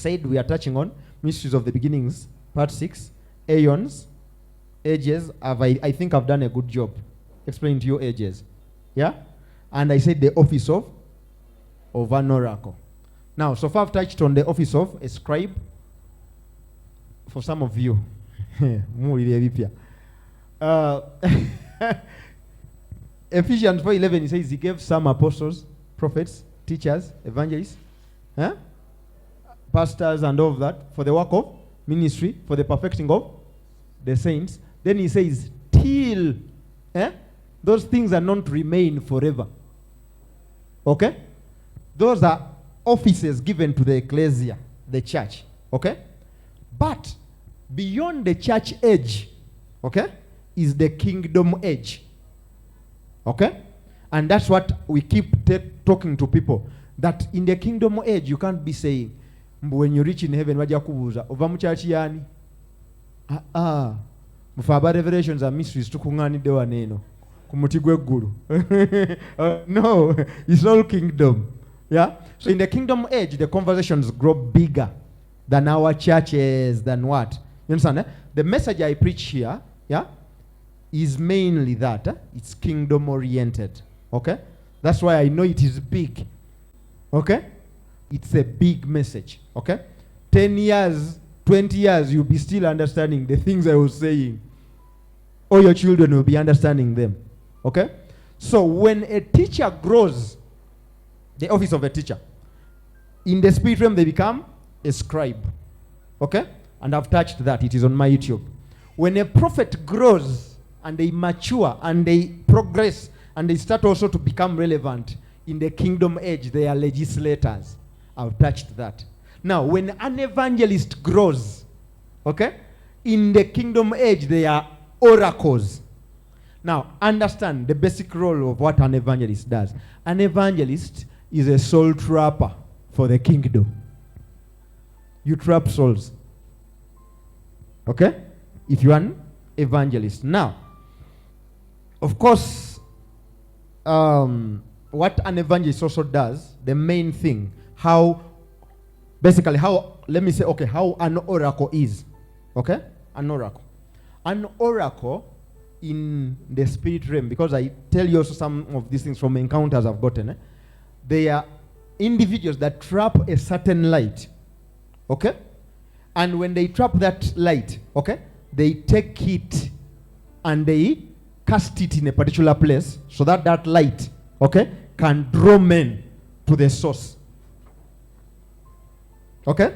said we are touching on mysteries of the beginnings, part 6, aeons, ages. I think I've done a good job explaining to you ages. Yeah? And I said the office of an oracle. Now, so far I've touched on the office of a scribe. For some of you, Ephesians 4:11, he says he gave some apostles, prophets, teachers, evangelists, pastors and all of that for the work of ministry, for the perfecting of the saints. Then he says, till those things are not to remain forever. Okay? Those are offices given to the ecclesia, the church. Okay? But beyond the church age, okay, is the kingdom age. Okay? And that's what we keep talking to people. That in the kingdom age, you can't be saying, when you reach in heaven, wajja kubuuza, ova mu church yani? Mufaba revelations and mysteries tukunganidde waneeno. Kumuti gweggulu. No, it's all kingdom. Yeah? So in the kingdom age, the conversations grow bigger than our churches, than what? You understand? Eh? The message I preach here, yeah, is mainly that. It's kingdom oriented. Okay? That's why I know it is big. Okay? It's a big message. Okay? 10 years, 20 years, you'll be still understanding the things I was saying. All your children will be understanding them. Okay? So when a teacher grows, the office of a teacher, in the spirit realm they become a scribe. Okay? And I've touched that. It is on my YouTube. When a prophet grows and they mature and they progress and they start also to become relevant in the kingdom age, they are legislators. I've touched that. Now, when an evangelist grows, okay, in the kingdom age, they are oracles. Now, understand the basic role of what an evangelist does. An evangelist is a soul trapper for the kingdom. You trap souls. Okay? If you're an evangelist. Now, of course, what an evangelist also does, the main thing, how an oracle is. Okay? An oracle. An oracle in the spirit realm, because I tell you also some of these things from encounters I've gotten. They are individuals that trap a certain light. Okay? And when they trap that light, okay, they take it and they cast it in a particular place so that that light, okay, can draw men to the source. Okay?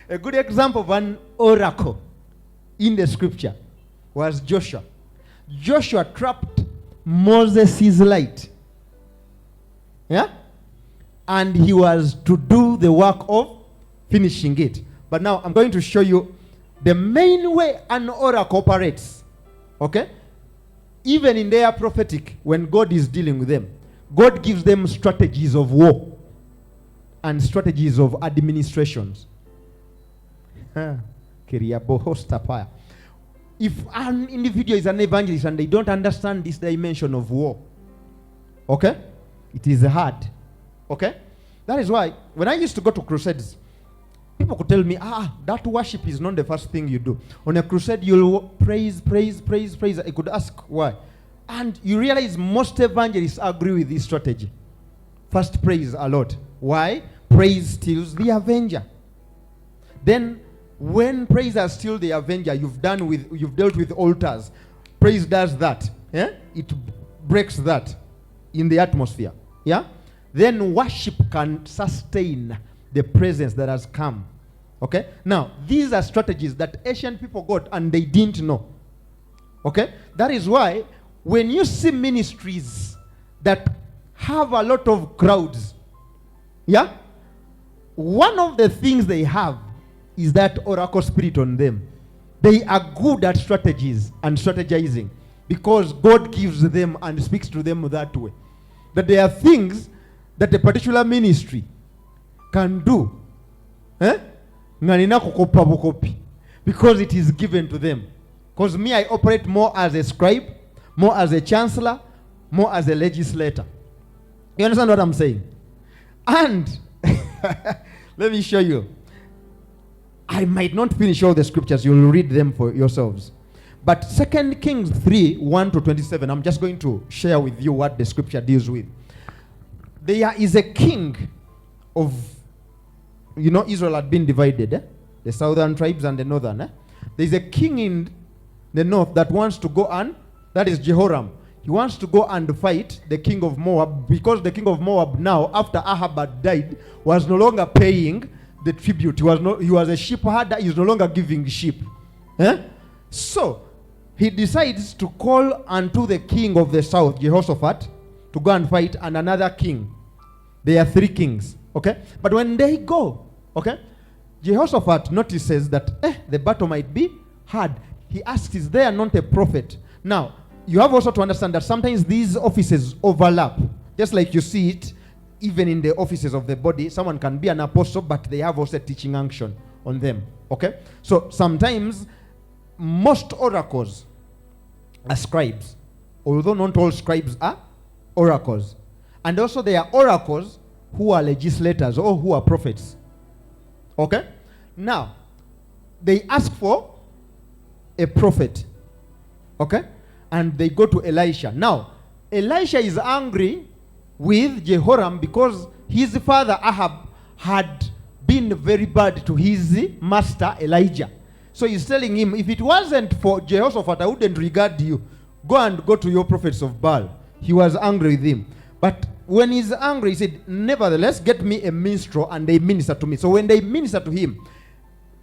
A good example of an oracle in the scripture was Joshua. Joshua trapped Moses' light. Yeah? And he was to do the work of finishing it. But now I'm going to show you the main way an oracle operates. Okay? Even in their prophetic, when God is dealing with them, God gives them strategies of war and strategies of administrations. If an individual is an evangelist and they don't understand this dimension of war, okay, it is hard. Okay? That is why when I used to go to crusades, people could tell me, that worship is not the first thing you do. On a crusade, you'll praise. I could ask why. And you realize most evangelists agree with this strategy. First, praise a lot. Why? Praise steals the avenger. Then, when praise has still the avenger, you've dealt with altars. Praise does that. Yeah? It breaks that in the atmosphere. Yeah? Then worship can sustain the presence that has come. Okay? Now, these are strategies that ancient people got and they didn't know. Okay? That is why when you see ministries that have a lot of crowds, yeah? One of the things they have is that oracle spirit on them. They are good at strategies and strategizing because God gives them and speaks to them that way. That there are things that a particular ministry can do. Because it is given to them. Because me, I operate more as a scribe, more as a chancellor, more as a legislator. You understand what I'm saying? And Let me show you. I might not finish all the scriptures. You'll read them for yourselves. But 2 Kings 3, 1 to 27, I'm just going to share with you what the scripture deals with. There is a king of, Israel had been divided, the southern tribes and the northern. There's a king in the north that wants to go and, that is Jehoram. He wants to go and fight the king of Moab, because the king of Moab now, after Ahab had died, was no longer paying the tribute. He was a sheep herder. He's no longer giving sheep. So he decides to call unto the king of the south, Jehoshaphat, to go and fight, and another king. There are 3 kings. Okay? But when they go, okay, Jehoshaphat notices that the battle might be hard. He asks, is there not a prophet? Now, you have also to understand that sometimes these offices overlap. Just like you see it, even in the offices of the body, someone can be an apostle, but they have also a teaching unction on them. Okay? So sometimes, most oracles are scribes, although not all scribes are oracles. And also there are oracles who are legislators or who are prophets. Okay? Now, they ask for a prophet. Okay? And they go to Elisha. Now, Elisha is angry with Jehoram because his father Ahab had been very bad to his master Elijah. So he's telling him, if it wasn't for Jehoshaphat, I wouldn't regard you. Go to your prophets of Baal. He was angry with him. But when he's angry, he said, nevertheless, get me a minstrel and they minister to me. So when they minister to him,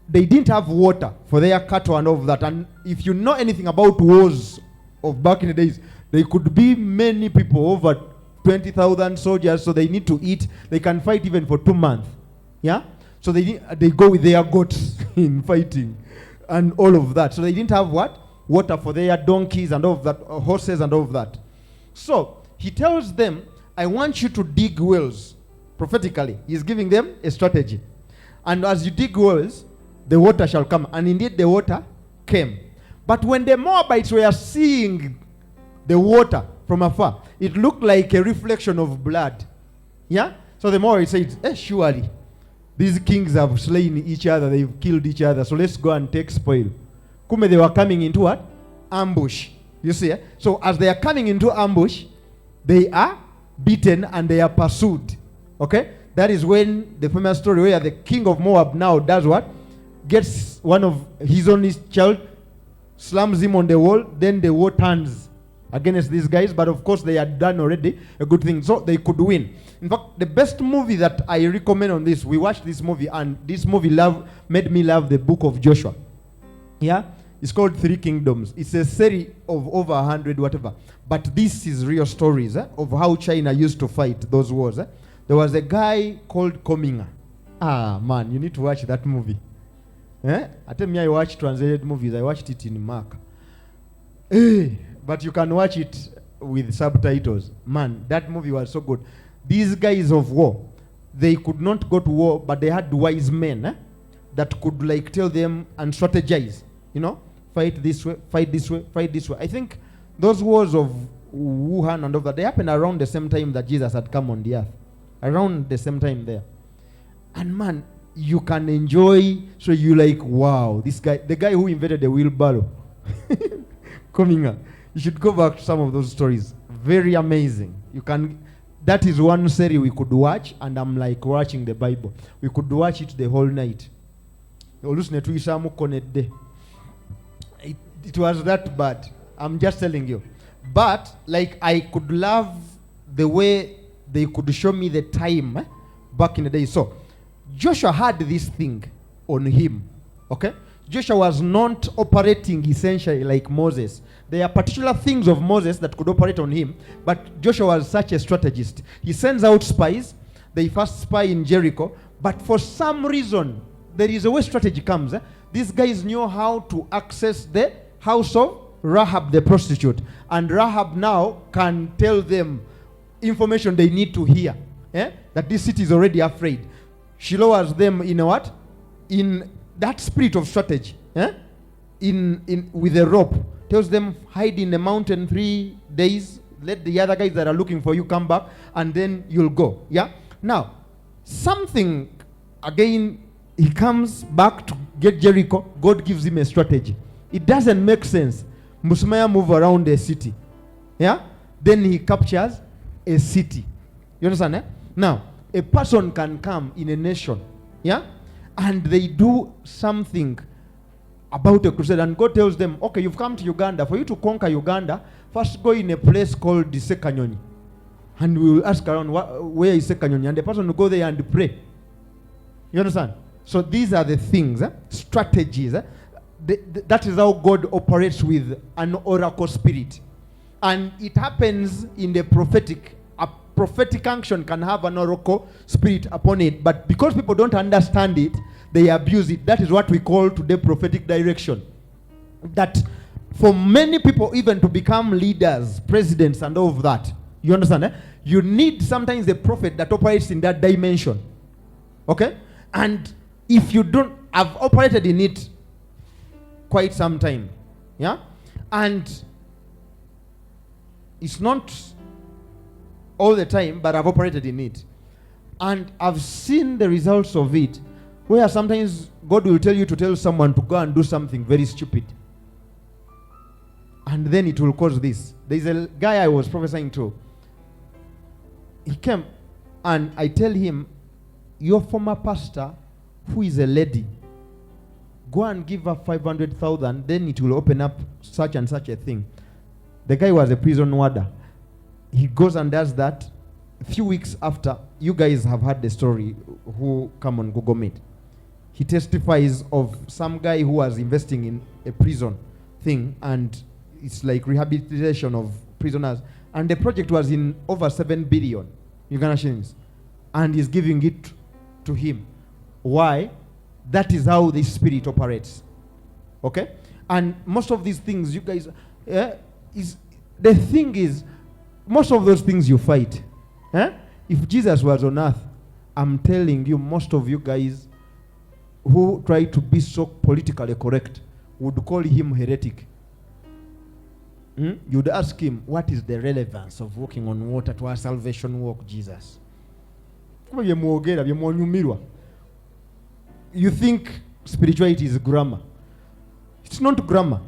they didn't have water for their cattle and all of that. And if you know anything about wars of back in the days, they could be many people, over 20,000 soldiers, so they need to eat. They can fight even for 2 months. Yeah? So they go with their goats in fighting and all of that. So they didn't have what? Water for their donkeys and all of that, horses and all of that. So he tells them, I want you to dig wells. Prophetically, he's giving them a strategy. And as you dig wells, the water shall come. And indeed the water came. But when the Moabites were seeing the water from afar, it looked like a reflection of blood. Yeah? So the Moabites said, surely these kings have slain each other, they've killed each other, so let's go and take spoil. Kume, they were coming into what? Ambush. You see? So as they are coming into ambush, they are beaten and they are pursued. Okay? That is when the famous story where the king of Moab now does what? Gets one of his only child, slams him on the wall, then the war turns against these guys, but of course they had done already a good thing, so they could win. In fact, the best movie that I recommend on this, we watched this movie, and this movie made me love the book of Joshua. Yeah? It's called 3 Kingdoms. It's a series of over 100 whatever. But this is real stories of how China used to fight those wars. There was a guy called Kominga. Ah, man, you need to watch that movie. I tell me, I watch translated movies. I watched it in Mark. But you can watch it with subtitles. Man, that movie was so good. These guys of war, they could not go to war, but they had wise men that could like tell them and strategize. Fight this way, fight this way, fight this way. I think those wars of Wuhan and all that, they happened around the same time that Jesus had come on the earth. Around the same time there. And man, you can enjoy, so you like, wow, this guy, the guy who invented the wheelbarrow. Coming up. You should go back to some of those stories. Very amazing. That is one series we could watch, and I'm like watching the Bible. We could watch it the whole night. It was that bad. I'm just telling you. But like I could love the way they could show me the time back in the day. So Joshua had this thing on him. Okay? Joshua was not operating essentially like Moses. There are particular things of Moses that could operate on him, but Joshua was such a strategist. He sends out spies. They first spy in Jericho, but for some reason, there is a way strategy comes. These guys knew how to access the house of Rahab the prostitute, and Rahab now can tell them information they need to hear, that this city is already afraid. She lowers them in what? In that spirit of strategy, with a rope. Tells them, hide in the mountain 3 days, let the other guys that are looking for you come back, and then you'll go. Yeah? Now, something, again, he comes back to get Jericho. God gives him a strategy. It doesn't make sense. Musmaya move around a city. Yeah? Then he captures a city. You understand? Eh? Now, a person can come in a nation. Yeah? And they do something about a crusade. And God tells them, okay, you've come to Uganda. For you to conquer Uganda, first go in a place called the Sekanyonyi. And we will ask around, where is Sekanyonyi? And the person will go there and pray. You understand? So these are the things, strategies. That is how God operates with an oracle spirit. And it happens in the prophetic. A prophetic action can have an oracle spirit upon it. But because people don't understand it, they abuse it. That is what we call today prophetic direction. That for many people, even to become leaders, presidents, and all of that, you understand? You need sometimes a prophet that operates in that dimension. Okay? And if you don't, I've operated in it quite some time. Yeah? And it's not all the time, but I've operated in it. And I've seen the results of it, where sometimes God will tell you to tell someone to go and do something very stupid. And then it will cause this. There's a guy I was prophesying to. He came and I tell him, your former pastor, who is a lady, go and give her 500,000, then it will open up such and such a thing. The guy was a prison warder. He goes and does that. A few weeks after, you guys have heard the story who come on Google Meet. He testifies of some guy who was investing in a prison thing, and it's like rehabilitation of prisoners. And the project was in over 7 billion Uganda shillings. And he's giving it to him. Why? That is how the spirit operates. Okay? And most of these things, you guys, the thing is, most of those things you fight. If Jesus was on earth, I'm telling you, most of you guys who try to be so politically correct would call him heretic. You'd ask him, what is the relevance of walking on water to our salvation walk, Jesus? You think spirituality is grammar. It's not grammar.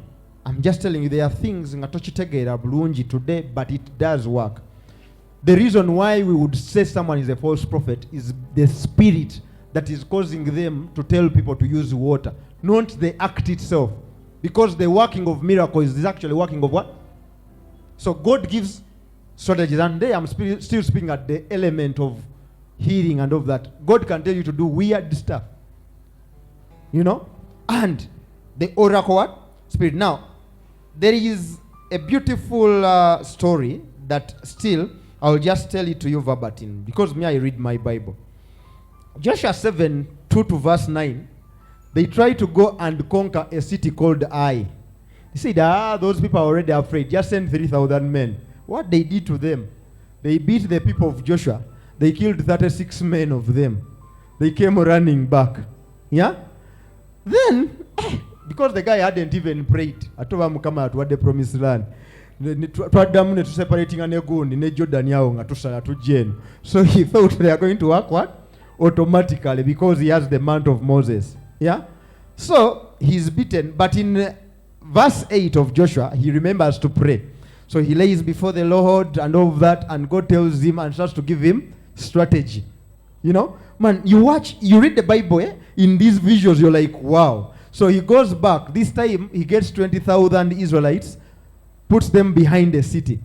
I'm just telling you, there are things in Atochitegera Bulungi today, but it does work. The reason why we would say someone is a false prophet is the spirit that is causing them to tell people to use water, not the act itself. Because the working of miracles is actually working of what? So God gives strategies, and there I'm still speaking at the element of healing and of that. God can tell you to do weird stuff. You know? And the oracle what? Spirit. Now, there is a beautiful story that still, I'll just tell it to you verbatim, because me, I read my Bible. Joshua 7, 2 to verse 9, they try to go and conquer a city called Ai. He said, those people are already afraid. Just send 3,000 men. What they did to them, they beat the people of Joshua. They killed 36 men of them. They came running back. Yeah? Then, because the guy hadn't even prayed, atoba mukama atuwadde the promised land. Twaddamu ne separating anegundi ne Jordan yawo nga tusala tujjen. So he thought they are going to work what? Automatically, because he has the mount of Moses. Yeah? So he's beaten, but in verse 8 of Joshua, he remembers to pray. So he lays before the Lord and all of that, and God tells him and starts to give him strategy. You know? Man, you read the Bible, in these visuals, you're like, wow. So he goes back. This time, he gets 20,000 Israelites, puts them behind the city.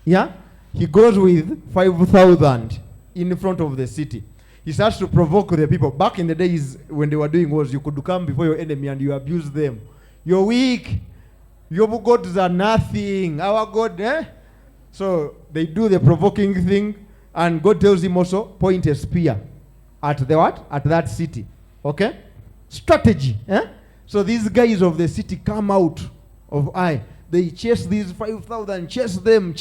Yeah? He goes with 5,000 in front of the city. He starts to provoke the people. Back in the days when they were doing wars, you could come before your enemy and you abuse them. You're weak. Your gods are nothing. Our God, So they do the provoking thing, and God tells him also, point a spear at the what? At that city. Okay? Strategy. So these guys of the city come out of Ai. They chase these 5,000, chase them.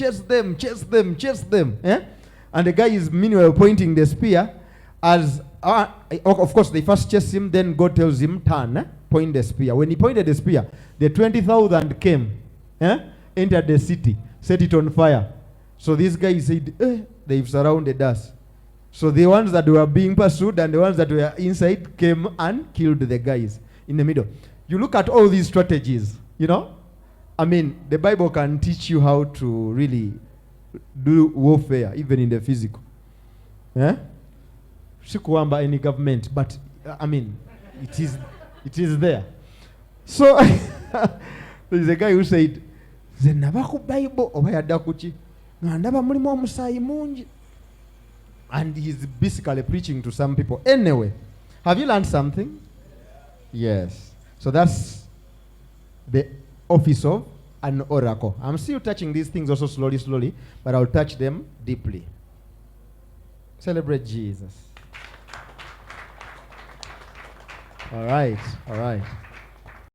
And the guy is meanwhile pointing the spear. As of course they first chase him, then God tells him, turn, point the spear. When he pointed the spear, the 20,000 came, entered the city, set it on fire. So this guy said, they've surrounded us. So the ones that were being pursued and the ones that were inside came and killed the guys in the middle. You look at all these strategies, you know? I mean, the Bible can teach you how to really do warfare, even in the physical. Yeah? Sikuamba any government, but I mean, it is there. So there's a guy who said, "Ze nabaku Bible oba yadda kuki nga ndaba mulimu omusaayi mungi." And he's basically preaching to some people. Anyway, have you learned something? Yes. So that's the office of an oracle. I'm still touching these things also slowly, but I'll touch them deeply. Celebrate Jesus. All right.